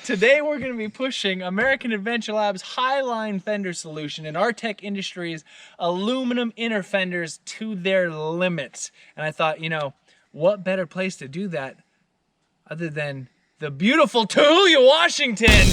Today we're going to be pushing American Adventure Labs Highline Fender solution and Artec Industries aluminum inner fenders to their limits. And I thought, you know, what better place to do that other than the beautiful Tahulia, Washington.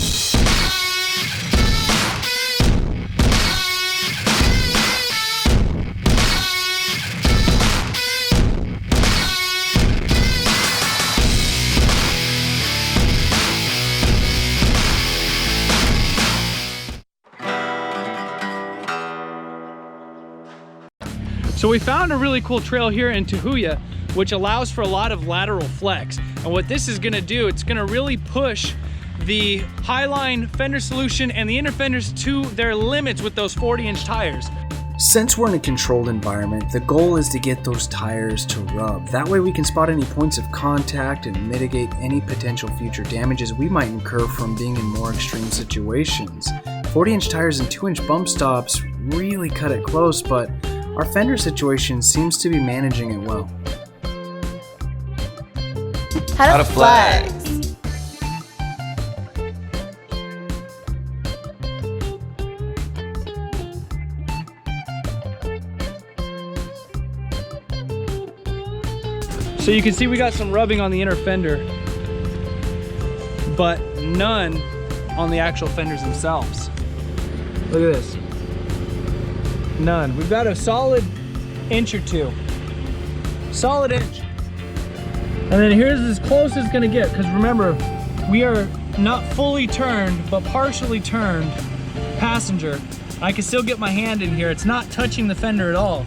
So we found a really cool trail here in Tahulia, which allows for a lot of lateral flex. And what this is gonna do, it's gonna really push the Highline fender solution and the inner fenders to their limits with those 40-inch tires. Since we're in a controlled environment, the goal is to get those tires to rub. That way we can spot any points of contact and mitigate any potential future damages we might incur from being in more extreme situations. 40-inch tires and 2-inch bump stops really cut it close, but our fender situation seems to be managing it well. How to flex. So you can see we got some rubbing on the inner fender, but none on the actual fenders themselves. Look at this. None. We've got a solid inch or two. Solid inch. And then here's as close as it's gonna get, because remember, we are not fully turned, but partially turned passenger. I can still get my hand in here. It's not touching the fender at all,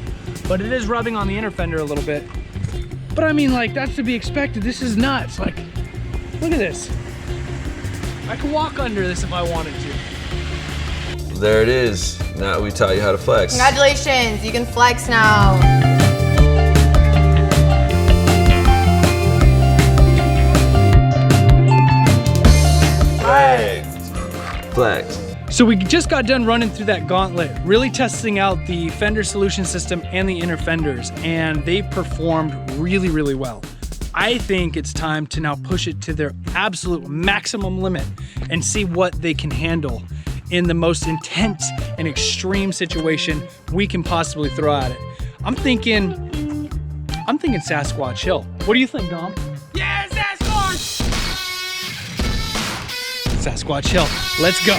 but it is rubbing on the inner fender a little bit. But I mean, like, that's to be expected. This is nuts. Like, look at this. I could walk under this if I wanted to. There it is. Now we taught you how to flex. Congratulations, you can flex now. Flex. So we just got done running through that gauntlet, really testing out the fender solution system and the inner fenders, and they've performed really, really well. I think it's time to now push it to their absolute maximum limit and see what they can handle in the most intense and extreme situation we can possibly throw at it. I'm thinking Sasquatch Hill. What do you think, Dom? Yeah, Sasquatch! Sasquatch Hill, let's go.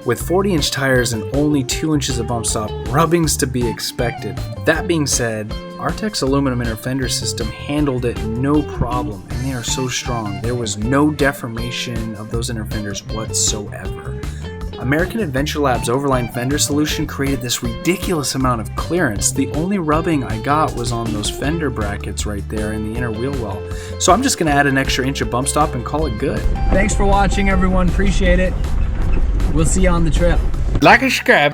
With 40-inch tires and only 2 inches of bump stop, rubbing's to be expected. That being said, Artec's aluminum inner fender system handled it no problem, and they are so strong. There was no deformation of those inner fenders whatsoever. American Adventure Labs Overline fender solution created this ridiculous amount of clearance. The only rubbing I got was on those fender brackets right there in the inner wheel well. So I'm just going to add an extra inch of bump stop and call it good. Thanks for watching, everyone. Appreciate it. We'll see you on the trip. Like and subscribe.